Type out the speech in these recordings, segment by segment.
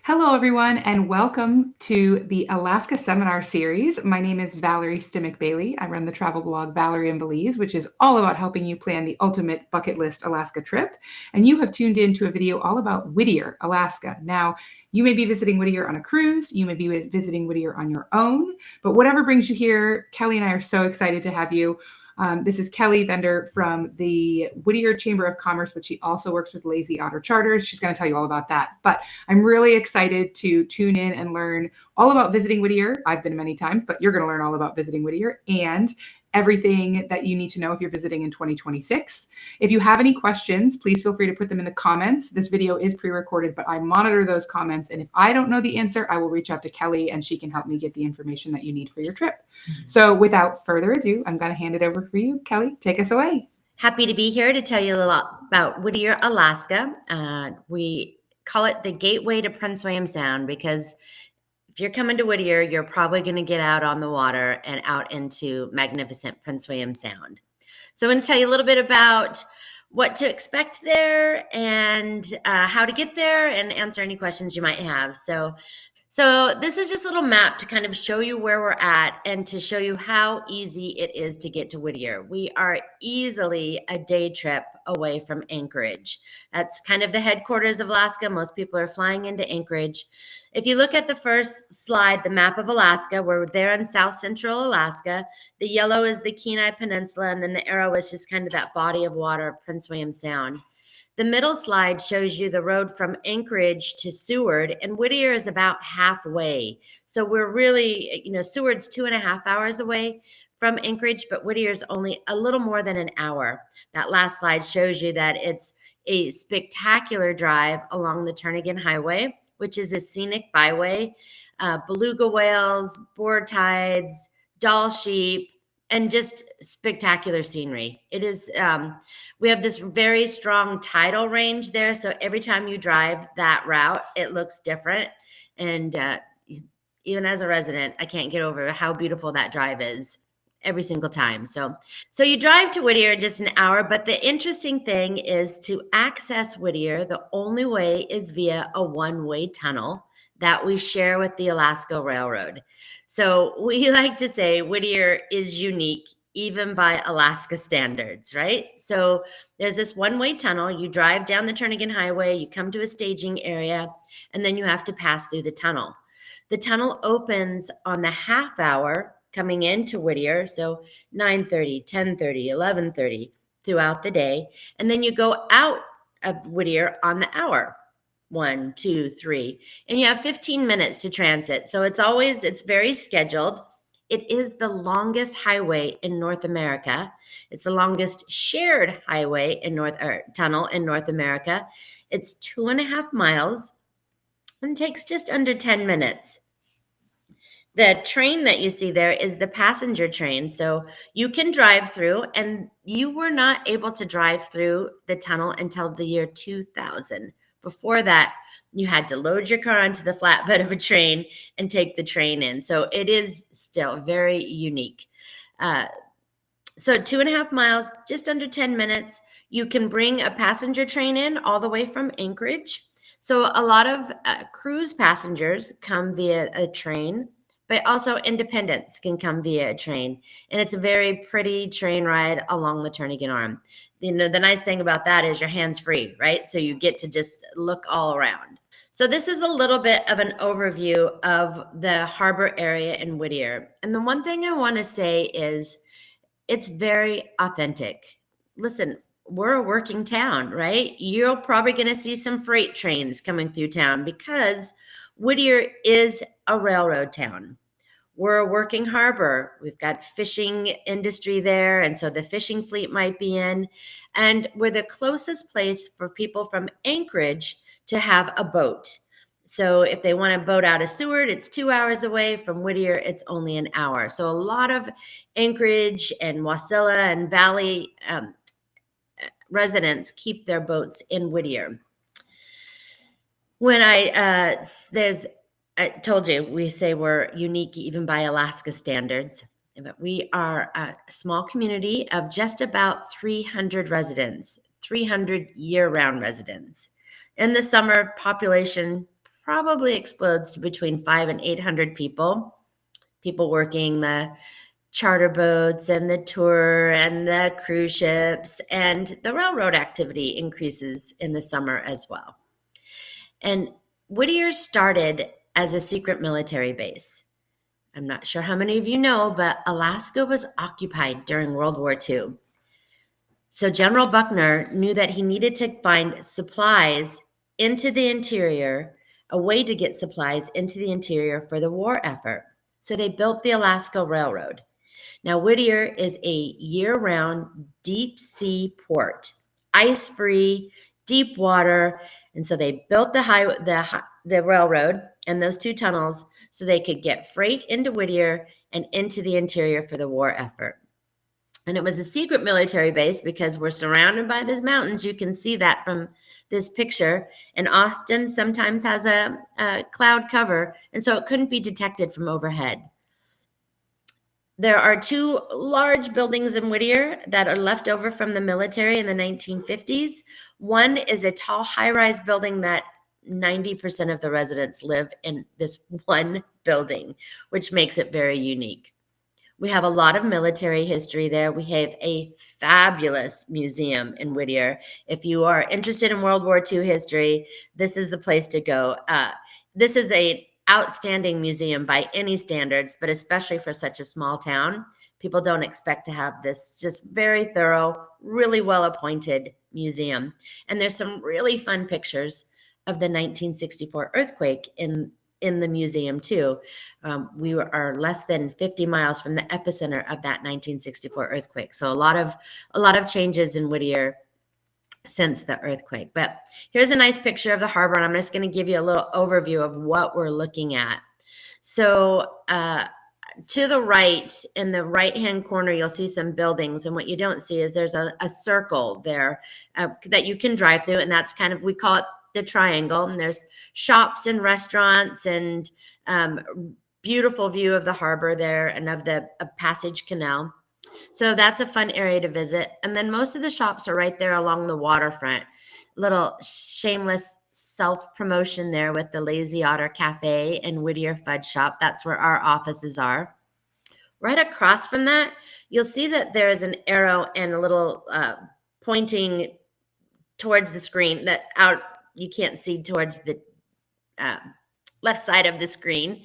Hello, everyone, and welcome to the Alaska Seminar Series. My name is Valerie Stimmick-Bailey. I run the travel blog Valerie and Belize, which is all about helping you plan the ultimate bucket list Alaska trip. And you have tuned in to a video all about Whittier, Alaska. Now, you may be visiting Whittier on a cruise, you may be visiting Whittier on your own, but whatever brings you here, Kelly and I are so excited to have you. This is Kelly Bender from the Whittier Chamber of Commerce, but she also works with Lazy Otter Charters. She's going to tell you all about that. But I'm really excited to tune in and learn all about visiting Whittier. I've been many times, but you're going to learn all about visiting Whittier and everything that you need to know if you're visiting in 2026. If you have any questions, please feel free to put them in the comments. This video is pre-recorded, but I monitor those comments. And if I don't know the answer, I will reach out to Kelly and she can help me get the information that you need for your trip. So without further ado, I'm going to hand it over for you. Kelly, take us away. Happy to be here to tell you a lot about Whittier, Alaska. We call it the gateway to Prince William Sound because if you're coming to Whittier, you're probably going to get out on the water and out into magnificent Prince William Sound. So I'm going to tell you a little bit about what to expect there and how to get there and answer any questions you might have. So this is just a little map to kind of show you where we're at and to show you how easy it is to get to Whittier. We are easily a day trip away from Anchorage. That's kind of the headquarters of Alaska. Most people are flying into Anchorage. If you look at the first slide, the map of Alaska, we're there in South Central Alaska. The yellow is the Kenai Peninsula, and then the arrow is just kind of that body of water of Prince William Sound. The middle slide shows you the road from Anchorage to Seward, and Whittier is about halfway. So we're really, Seward's 2.5 hours away from Anchorage, but Whittier is only a little more than an hour. That last slide shows you that it's a spectacular drive along the Turnagain Highway, which is a scenic byway. Beluga whales, boar tides, Dall sheep, and just spectacular scenery. It is, we have this very strong tidal range there. So every time you drive that route, it looks different. And even as a resident, I can't get over how beautiful that drive is every single time. So you drive to Whittier in just an hour, but the interesting thing is to access Whittier, the only way is via a one-way tunnel that we share with the Alaska Railroad. So we like to say Whittier is unique even by Alaska standards, right? So there's this one-way tunnel. You drive down the Turnagain Highway, you come to a staging area, and then you have to pass through the tunnel. The tunnel opens on the half hour coming into Whittier, so 9:30, 10:30, 11:30 throughout the day, and then you go out of Whittier on the hour. 1, 2, 3, and you have 15 minutes to transit. So it's very scheduled. It is the longest highway in North America. It's the longest shared highway tunnel in North America. It's 2.5 miles and takes just under 10 minutes. The train that you see there is the passenger train. So you can drive through, and you were not able to drive through the tunnel until the year 2000. Before that, you had to load your car onto the flatbed of a train and take the train in. So it is still very unique. So 2.5 miles, just under 10 minutes. You can bring a passenger train in all the way from Anchorage. So a lot of cruise passengers come via a train, but also independents can come via a train. And it's a very pretty train ride along the Turnagain Arm. The nice thing about that is your hands free, right? So you get to just look all around. So this is a little bit of an overview of the harbor area in Whittier. And the one thing I want to say is it's very authentic. Listen, we're a working town, right? You're probably going to see some freight trains coming through town because Whittier is a railroad town. We're a working harbor. We've got fishing industry there, and so the fishing fleet might be in. And we're the closest place for people from Anchorage to have a boat. So if they want to boat out of Seward, it's 2 hours away. From Whittier, it's only an hour. So a lot of Anchorage and Wasilla and Valley residents keep their boats in Whittier. When I told you, we say we're unique even by Alaska standards, but we are a small community of just about 300 residents, 300 year-round residents. In the summer, population probably explodes to between 500 and 800 people working the charter boats and the tour and the cruise ships, and the railroad activity increases in the summer as well. And Whittier started as a secret military base. I'm not sure how many of you know, but Alaska was occupied during World War II. So General Buckner knew that he needed to find supplies into the interior, a way to get supplies into the interior for the war effort. So they built the Alaska Railroad. Now, Whittier is a year-round deep sea port, ice-free, deep water, and so they built the railroad and those two tunnels so they could get freight into Whittier and into the interior for the war effort. And it was a secret military base because we're surrounded by these mountains. You can see that from this picture, and often sometimes has a cloud cover, and so it couldn't be detected from overhead. There are two large buildings in Whittier that are left over from the military in the 1950s. One is a tall high-rise building that 90% of the residents live in this one building, which makes it very unique. We have a lot of military history there. We have a fabulous museum in Whittier. If you are interested in World War II history, this is the place to go. This is an outstanding museum by any standards, but especially for such a small town. People don't expect to have this just very thorough, really well-appointed museum. And there's some really fun pictures of the 1964 earthquake in the museum too. We are less than 50 miles from the epicenter of that 1964 earthquake. So a lot of changes in Whittier since the earthquake. But here's a nice picture of the harbor, and I'm just going to give you a little overview of what we're looking at. So to the right, in the right-hand corner, you'll see some buildings, and what you don't see is there's a circle there that you can drive through, and that's kind of, we call it the triangle, and there's shops and restaurants and beautiful view of the harbor there and of the Passage Canal. So that's a fun area to visit. And then most of the shops are right there along the waterfront. Little shameless self-promotion there with the Lazy Otter Cafe and Whittier Fudge Shop. That's where our offices are. Right across from that, you'll see that there is an arrow and a little pointing towards the screen that out you can't see towards the left side of the screen.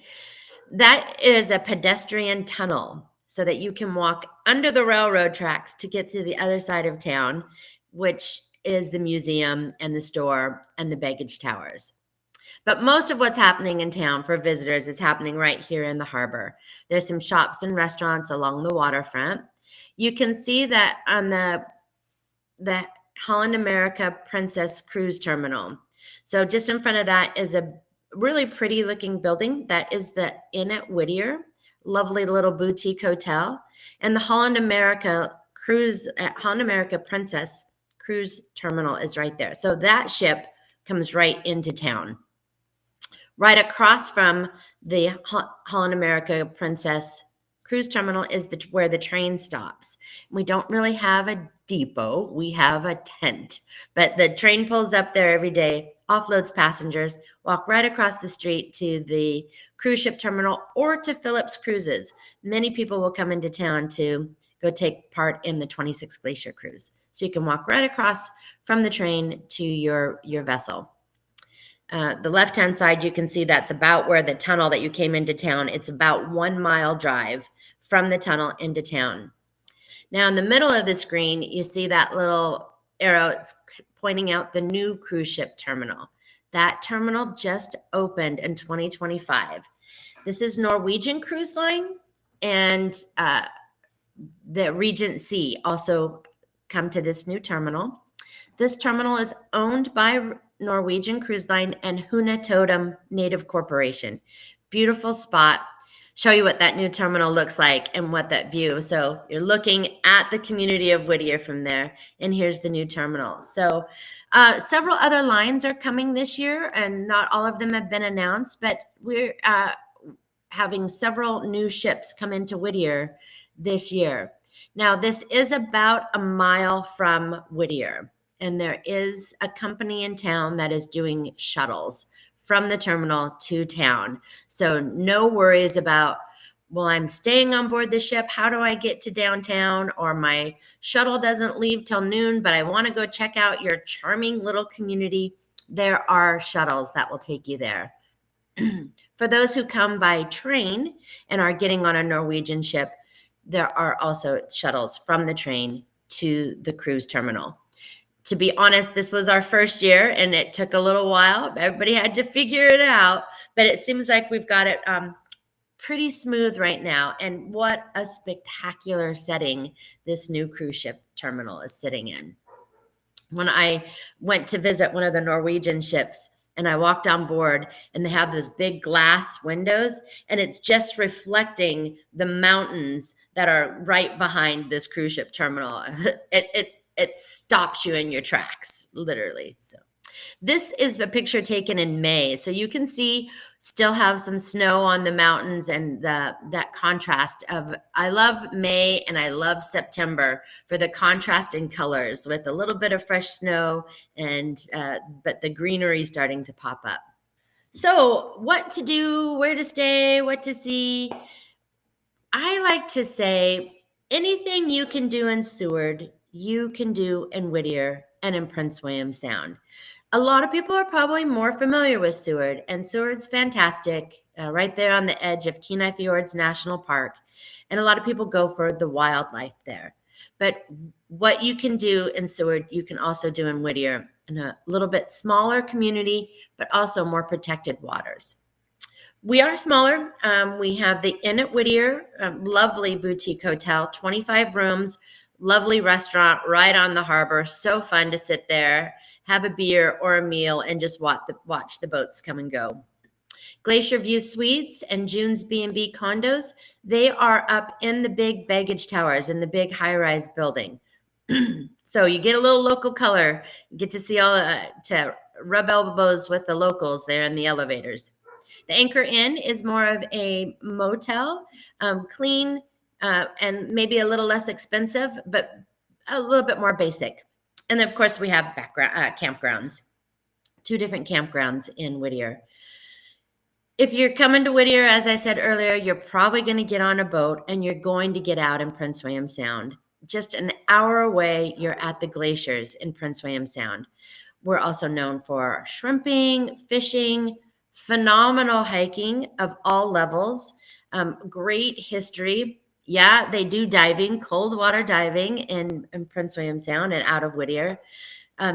That is a pedestrian tunnel so that you can walk under the railroad tracks to get to the other side of town, which is the museum and the store and the baggage towers. But most of what's happening in town for visitors is happening right here in the harbor. There's some shops and restaurants along the waterfront. You can see that on the Holland America Princess Cruise Terminal. So just in front of that is a really pretty looking building. That is the Inn at Whittier, lovely little boutique hotel. And the Holland America Princess Cruise Terminal is right there. So that ship comes right into town. Right across from the Holland America Princess Cruise Terminal is where the train stops. We don't really have a depot. We have a tent, but the train pulls up there every day, offloads passengers, walk right across the street to the cruise ship terminal or to Phillips Cruises. Many people will come into town to go take part in the 26 Glacier Cruise. So you can walk right across from the train to your vessel. The left-hand side, you can see that's about where the tunnel that you came into town. It's about 1 mile drive from the tunnel into town. Now, in the middle of the screen, you see that little arrow. It's pointing out the new cruise ship terminal. That terminal just opened in 2025. This is Norwegian Cruise Line, and the Regency also come to this new terminal. This terminal is owned by Norwegian Cruise Line and Huna Totem Native Corporation. Beautiful spot. Show you what that new terminal looks like and what that view. So you're looking at the community of Whittier from there, and here's the new terminal. So several other lines are coming this year, and not all of them have been announced, but we're having several new ships come into Whittier this year. Now, this is about a mile from Whittier, and there is a company in town that is doing shuttles from the terminal to town. So no worries about, well, I'm staying on board the ship. How do I get to downtown? Or my shuttle doesn't leave till noon, but I want to go check out your charming little community. There are shuttles that will take you there. For those who come by train and are getting on a Norwegian ship, there are also shuttles from the train to the cruise terminal. To be honest, this was our first year and it took a little while. Everybody had to figure it out, but it seems like we've got it pretty smooth right now. And what a spectacular setting this new cruise ship terminal is sitting in. When I went to visit one of the Norwegian ships and I walked on board, and they have those big glass windows, and it's just reflecting the mountains that are right behind this cruise ship terminal. It stops you in your tracks, literally. So this is a picture taken in May. So you can see still have some snow on the mountains, and that contrast of, I love May and I love September for the contrast in colors with a little bit of fresh snow and but the greenery starting to pop up. So what to do, where to stay, what to see? I like to say anything you can do in Seward, you can do in Whittier and in Prince William Sound. A lot of people are probably more familiar with Seward, and Seward's fantastic, right there on the edge of Kenai Fjords National Park. And a lot of people go for the wildlife there. But what you can do in Seward, you can also do in Whittier, in a little bit smaller community, but also more protected waters. We are smaller. We have the Inn at Whittier, lovely boutique hotel, 25 rooms, lovely restaurant right on the harbor. So fun to sit there, have a beer or a meal, and just watch the boats come and go. Glacier View Suites and June's B&B condos, they are up in the big baggage towers in the big high-rise building. So you get a little local color, you get to see to rub elbows with the locals there in the elevators. The Anchor Inn is more of a motel, clean and maybe a little less expensive, but a little bit more basic. And then, of course, we have campgrounds, 2 different campgrounds in Whittier. If you're coming to Whittier, as I said earlier, you're probably going to get on a boat and you're going to get out in Prince William Sound. Just an hour away, you're at the glaciers in Prince William Sound. We're also known for shrimping, fishing, phenomenal hiking of all levels, great history. Yeah, they do diving, cold water diving in Prince William Sound and out of Whittier.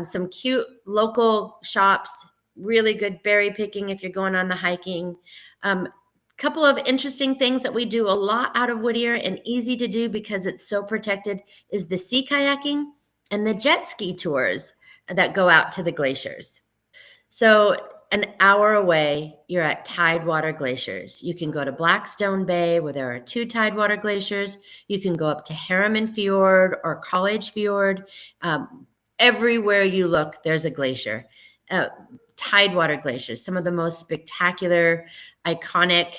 Some cute local shops, really good berry picking if you're going on the hiking. Couple of interesting things that we do a lot out of Whittier and easy to do because it's so protected is the sea kayaking and the jet ski tours that go out to the glaciers. So an hour away, you're at Tidewater Glaciers. You can go to Blackstone Bay where there are 2 Tidewater glaciers. You can go up to Harriman Fjord or College Fjord. Everywhere you look, there's a glacier. Tidewater glaciers, some of the most spectacular, iconic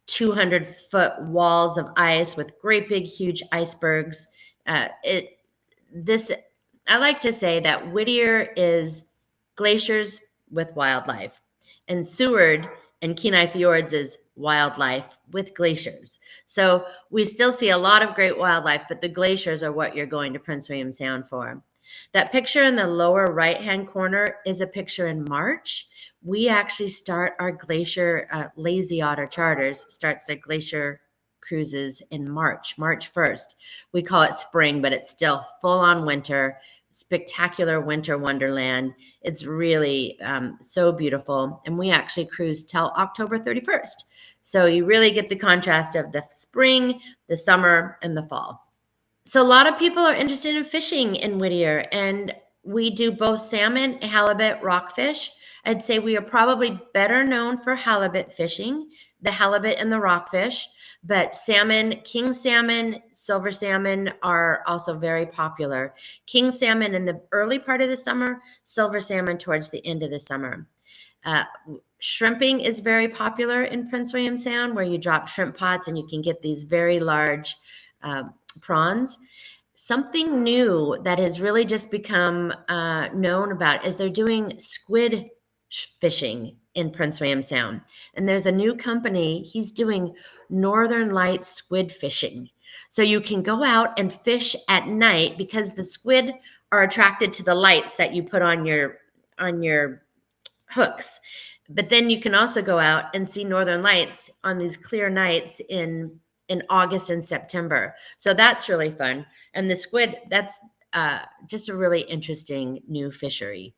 200-foot walls of ice with great big, huge icebergs. I like to say that Whittier is glaciers with wildlife, and Seward and Kenai Fjords is wildlife with glaciers. So we still see a lot of great wildlife, but the glaciers are what you're going to Prince William Sound for. That picture in the lower right-hand corner is a picture in March. We actually start our glacier, Lazy Otter Charters, starts their glacier cruises in March 1st. We call it spring, but it's still full-on winter, spectacular winter wonderland. It's really so beautiful. And we actually cruise till October 31st. So you really get the contrast of the spring, the summer, and the fall. So a lot of people are interested in fishing in Whittier, and we do both salmon, halibut, rockfish. I'd say we are probably better known for halibut fishing, the halibut and the rockfish, but salmon, king salmon, silver salmon are also very popular. King salmon in the early part of the summer, silver salmon towards the end of the summer. Shrimping is very popular in Prince William Sound, where you drop shrimp pots and you can get these very large prawns. Something new that has really just become known about is they're doing squid fishing in Prince William Sound. And there's a new company, he's doing Northern Lights squid fishing. So you can go out and fish at night because the squid are attracted to the lights that you put on your hooks. But then you can also go out and see Northern Lights on these clear nights in August and September. So that's really fun. And the squid, that's just a really interesting new fishery.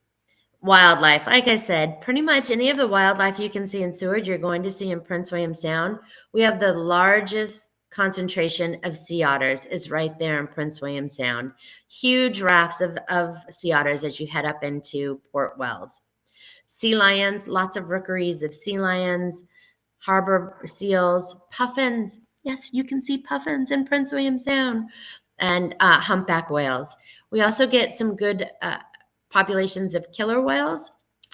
Wildlife, like I said, pretty much any of the wildlife you can see in Seward, you're going to see in Prince William Sound. We have the largest concentration of sea otters is right there in Prince William Sound. Huge rafts of sea otters as you head up into Port Wells. Sea lions, lots of rookeries of sea lions, harbor seals, puffins. Yes, you can see puffins in Prince William Sound, and humpback whales. We also get some good populations of killer whales.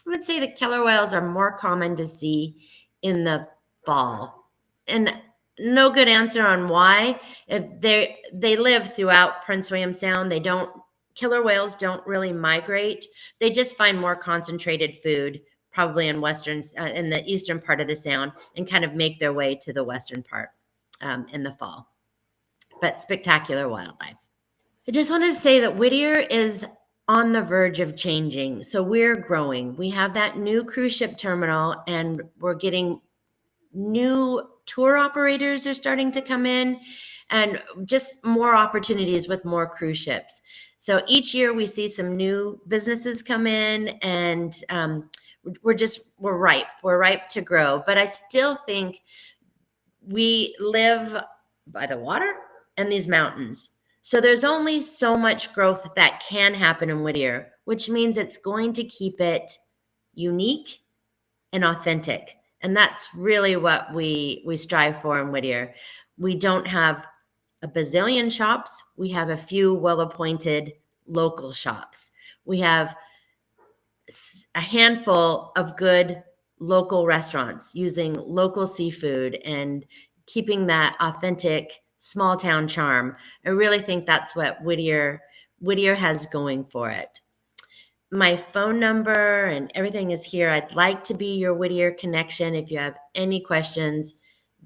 I would say the killer whales are more common to see in the fall. And no good answer on why. They live throughout Prince William Sound. Killer whales don't really migrate. They just find more concentrated food, probably in the eastern part of the Sound, and kind of make their way to the western part in the fall. But spectacular wildlife. I just wanted to say that Whittier is on the verge of changing. So we're growing. We have that new cruise ship terminal, and we're getting new tour operators are starting to come in, and just more opportunities with more cruise ships. So each year we see some new businesses come in, and we're ripe. We're ripe to grow. But I still think we live by the water and these mountains. So there's only so much growth that can happen in Whittier, which means it's going to keep it unique and authentic. And that's really what we strive for in Whittier. We don't have a bazillion shops. We have a few well-appointed local shops. We have a handful of good local restaurants using local seafood and keeping that authentic small town charm. I really think that's what Whittier has going for it. My phone number and everything is here. I'd like to be your Whittier connection. If you have any questions,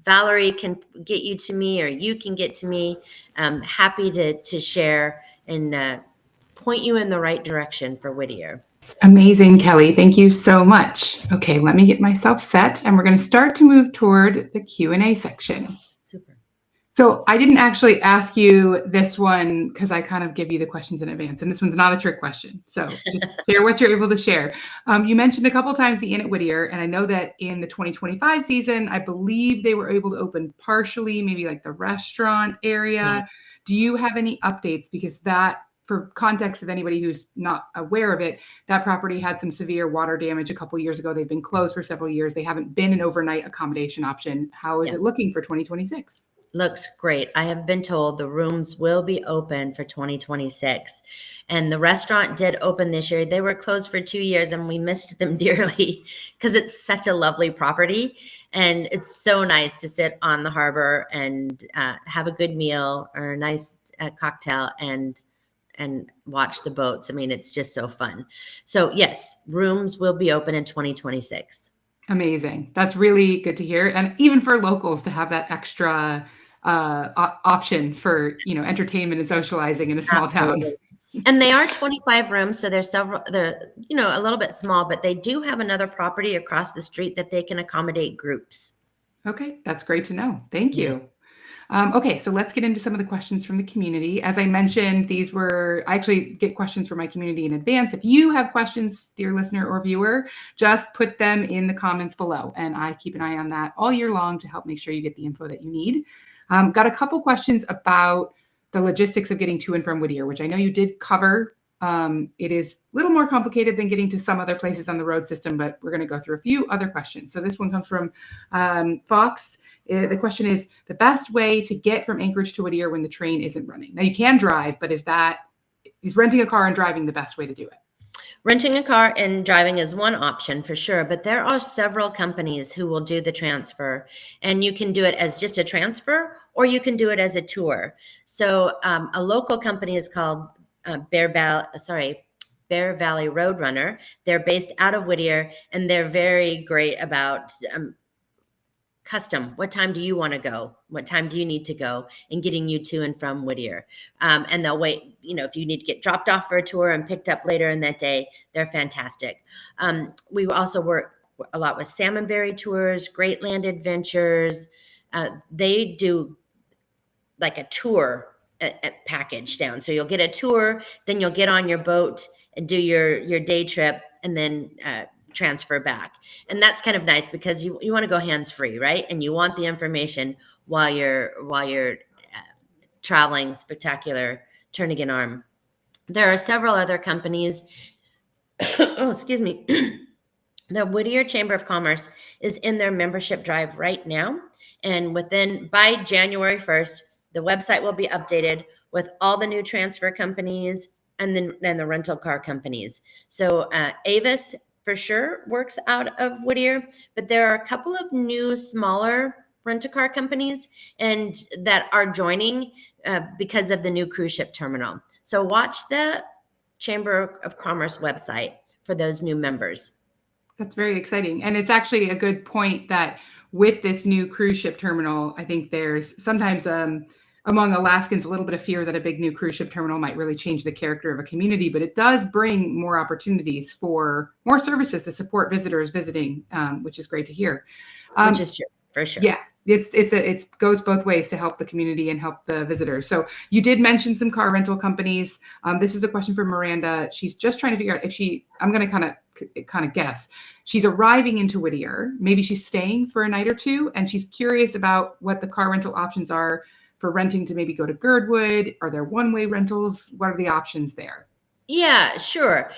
Valerie can get you to me, or you can get to me. I'm happy to share and point you in the right direction for Whittier. Amazing, Kelly. Thank you so much. Okay, let me get myself set, and we're going to start to move toward the Q&A section. Super. So I didn't actually ask you this one because I kind of give you the questions in advance, and this one's not a trick question. So just share what you're able to share. You mentioned a couple of times the Inn at Whittier, and I know that in the 2025 season, I believe they were able to open partially, maybe like the restaurant area. Yeah. Do you have any updates? Because that, for context of anybody who's not aware of it, that property had some severe water damage a couple of years ago. They've been closed for several years. They haven't been an overnight accommodation option. How is it looking for 2026? Looks great. I have been told the rooms will be open for 2026. And the restaurant did open this year. They were closed for 2 years, and we missed them dearly because it's such a lovely property. And it's so nice to sit on the harbor and have a good meal or a nice cocktail and watch the boats. I mean, it's just so fun. So yes, rooms will be open in 2026. Amazing. That's really good to hear. And even for locals to have that extra option for, entertainment and socializing in a small town. And they are 25 rooms. So they're a little bit small, but they do have another property across the street that they can accommodate groups. Okay. That's great to know. Thank you. Okay, so let's get into some of the questions from the community. As I mentioned, I actually get questions from my community in advance. If you have questions, dear listener or viewer, just put them in the comments below, and I keep an eye on that all year long to help make sure you get the info that you need. Got a couple questions about the logistics of getting to and from Whittier, which I know you did cover. It is a little more complicated than getting to some other places on the road system, but we're going to go through a few other questions. So this one comes from Fox. The question is the best way to get from Anchorage to Whittier when the train isn't running. Now you can drive, but is renting a car and driving the best way to do it? Renting a car and driving is one option for sure, but there are several companies who will do the transfer, and you can do it as just a transfer, or you can do it as a tour. So a local company is called Bear Bear Valley Roadrunner. They're based out of Whittier, and they're very great about custom. What time do you want to go? What time do you need to go? And getting you to and from Whittier. And they'll wait, if you need to get dropped off for a tour and picked up later in that day, they're fantastic. We also work a lot with Salmonberry Tours, Great Land Adventures. They do like a tour package down. So you'll get a tour, then you'll get on your boat and do your day trip, and then transfer back. And that's kind of nice because you want to go hands-free, right? And you want the information while you're traveling spectacular Turnagain Arm. There are several other companies. Oh, excuse me. The Whittier Chamber of Commerce is in their membership drive right now. And by January 1st, the website will be updated with all the new transfer companies and then the rental car companies. So Avis for sure works out of Whittier, but there are a couple of new smaller rent-a-car companies and that are joining because of the new cruise ship terminal. So watch the Chamber of Commerce website for those new members. That's very exciting. And it's actually a good point that with this new cruise ship terminal, I think there's sometimes among Alaskans a little bit of fear that a big new cruise ship terminal might really change the character of a community, but it does bring more opportunities for more services to support visitors visiting, which is great to hear. Which is true, for sure. Yeah, it goes both ways to help the community and help the visitors. So you did mention some car rental companies. This is a question from Miranda. She's just trying to figure out if I'm going to kind of guess. She's arriving into Whittier. Maybe she's staying for a night or two, and she's curious about what the car rental options are for renting to maybe go to Girdwood. Are there one-way rentals? What are the options there? Yeah, sure.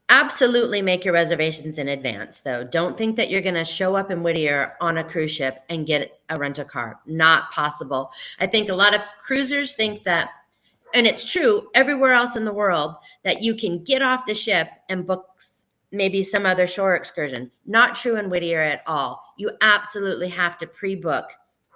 Absolutely make your reservations in advance, though. Don't think that you're going to show up in Whittier on a cruise ship and get a rent-a-car. Not possible. I think a lot of cruisers think that, and it's true everywhere else in the world, that you can get off the ship and book maybe some other shore excursion. Not true in Whittier at all. You absolutely have to pre-book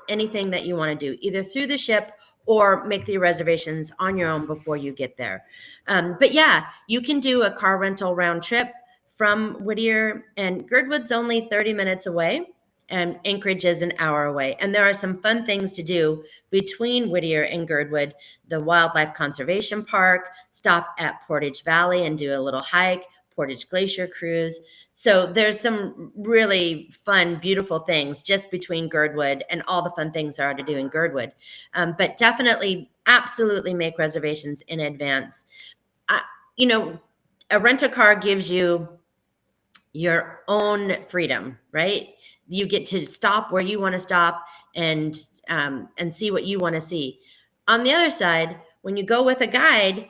anything that you want to do, either through the ship or make the reservations on your own before you get there. But yeah, you can do a car rental round trip from Whittier, and Girdwood's only 30 minutes away and Anchorage is an hour away. And there are some fun things to do between Whittier and Girdwood. The Wildlife Conservation Park, stop at Portage Valley and do a little hike, Portage Glacier cruise. So there's some really fun, beautiful things just between Girdwood and all the fun things there are to do in Girdwood. But definitely, absolutely make reservations in advance. A rent-a-car gives you your own freedom, right? You get to stop where you want to stop and see what you want to see. On the other side, when you go with a guide,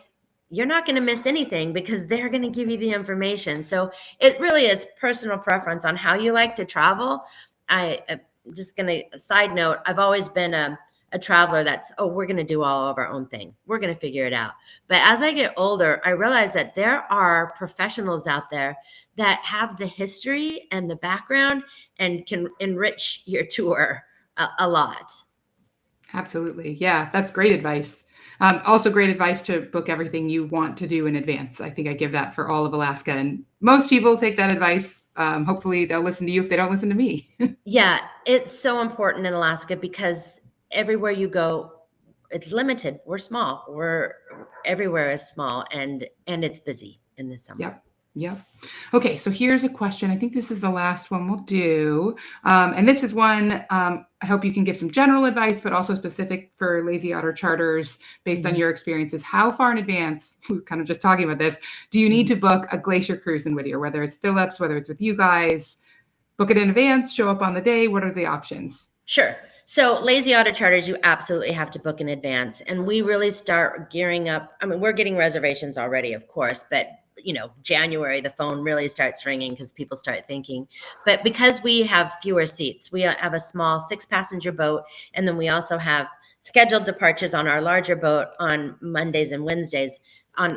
you're not going to miss anything because they're going to give you the information. So it really is personal preference on how you like to travel. I'm just going to side note, I've always been a traveler that's, we're going to do all of our own thing. We're going to figure it out. But as I get older, I realize that there are professionals out there that have the history and the background and can enrich your tour a lot. Absolutely. Yeah, that's great advice. Also great advice to book everything you want to do in advance. I think I give that for all of Alaska, and most people take that advice. Hopefully they'll listen to you if they don't listen to me. Yeah, it's so important in Alaska because everywhere you go, it's limited. We're small. Everywhere is small and it's busy in the summer. Yep. Okay, so here's a question. I think this is the last one we'll do. And this is one, I hope you can give some general advice, but also specific for Lazy Otter Charters based on your experiences. How far in advance, we're kind of just talking about this, do you need to book a glacier cruise in Whittier, whether it's Phillips, whether it's with you guys? Book it in advance, show up on the day. What are the options? Sure. So Lazy Otter Charters, you absolutely have to book in advance. And we really start gearing up. I mean, we're getting reservations already, of course, but January, the phone really starts ringing because people start thinking. But because we have fewer seats, we have a small 6-passenger boat. And then we also have scheduled departures on our larger boat on Mondays and Wednesdays,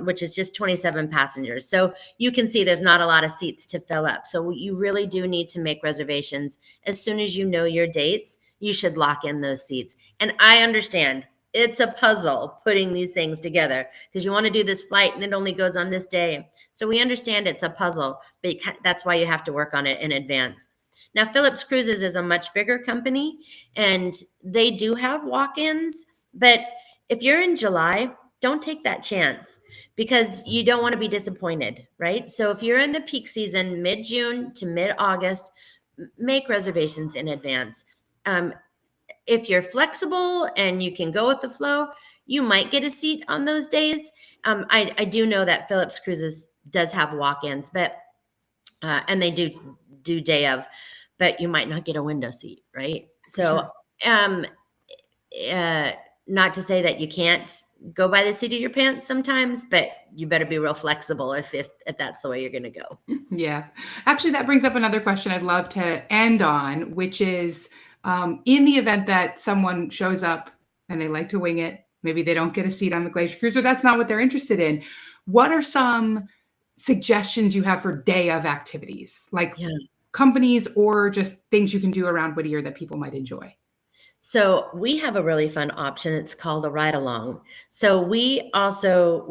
which is just 27 passengers. So you can see there's not a lot of seats to fill up. So you really do need to make reservations. As soon as you know your dates, you should lock in those seats. And I understand it's a puzzle putting these things together because you want to do this flight and it only goes on this day. So we understand it's a puzzle, but that's why you have to work on it in advance. Now, Phillips Cruises is a much bigger company and they do have walk-ins, but if you're in July, don't take that chance because you don't want to be disappointed, right? So if you're in the peak season, mid-June to mid-August, make reservations in advance. If you're flexible and you can go with the flow, you might get a seat on those days. I do know that Phillips Cruises does have walk-ins, but and they do day of, but you might not get a window seat, right? So, not to say that you can't go by the seat of your pants sometimes, but you better be real flexible if that's the way you're going to go. Yeah. Actually, that brings up another question I'd love to end on, which is in the event that someone shows up and they like to wing it, maybe they don't get a seat on the Glacier Cruise, or that's not what they're interested in. What are some suggestions you have for day of activities, like companies or just things you can do around Whittier that people might enjoy? So we have a really fun option. It's called a ride along. So we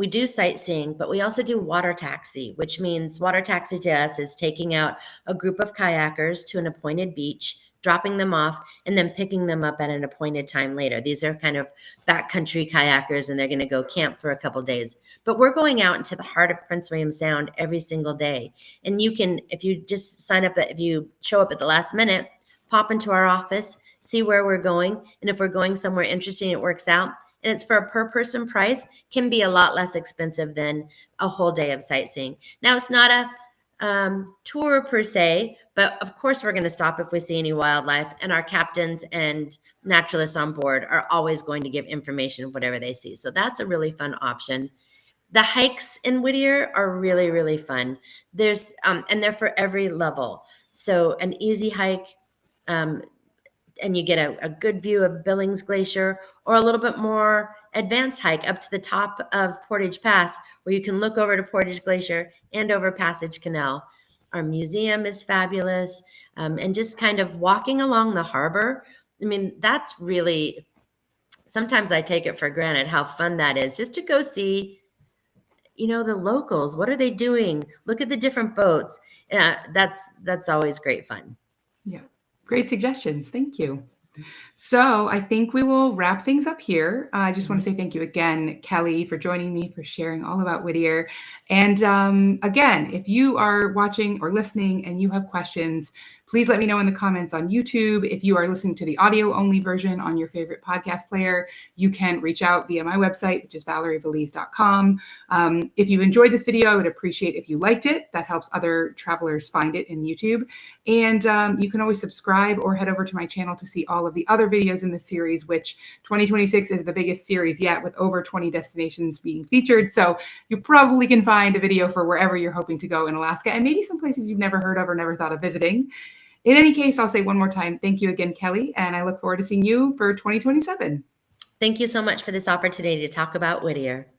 do sightseeing, but we also do water taxi, which means water taxi to us is taking out a group of kayakers to an appointed beach, dropping them off, and then picking them up at an appointed time later. These are kind of backcountry kayakers, and they're going to go camp for a couple days. But we're going out into the heart of Prince William Sound every single day. And you can, if you just sign up, if you show up at the last minute, pop into our office, see where we're going. And if we're going somewhere interesting, it works out. And it's for a per person price, can be a lot less expensive than a whole day of sightseeing. Now, it's not a tour per se, but of course we're going to stop if we see any wildlife. And our captains and naturalists on board are always going to give information of whatever they see. So that's a really fun option. The hikes in Whittier are really, really fun. There's and they're for every level. So an easy hike, and you get a good view of Billings Glacier, or a little bit more advanced hike up to the top of Portage Pass, where you can look over to Portage Glacier and over Passage Canal. Our museum is fabulous, and just kind of walking along the harbor. I mean, that's really, sometimes I take it for granted how fun that is, just to go see, the locals. What are they doing? Look at the different boats. That's always great fun. Yeah. Great suggestions. Thank you. So I think we will wrap things up here. I just want to say thank you again, Kelly, for joining me, for sharing all about Whittier. And again, if you are watching or listening and you have questions, please let me know in the comments on YouTube. If you are listening to the audio-only version on your favorite podcast player, you can reach out via my website, which is valerievalize.com. If you've enjoyed this video, I would appreciate if you liked it. That helps other travelers find it in YouTube. And you can always subscribe or head over to my channel to see all of the other videos in this series, which 2026 is the biggest series yet, with over 20 destinations being featured. So you probably can find a video for wherever you're hoping to go in Alaska, and maybe some places you've never heard of or never thought of visiting. In any case, I'll say one more time, thank you again, Kelly, and I look forward to seeing you for 2027. Thank you so much for this opportunity to talk about Whittier.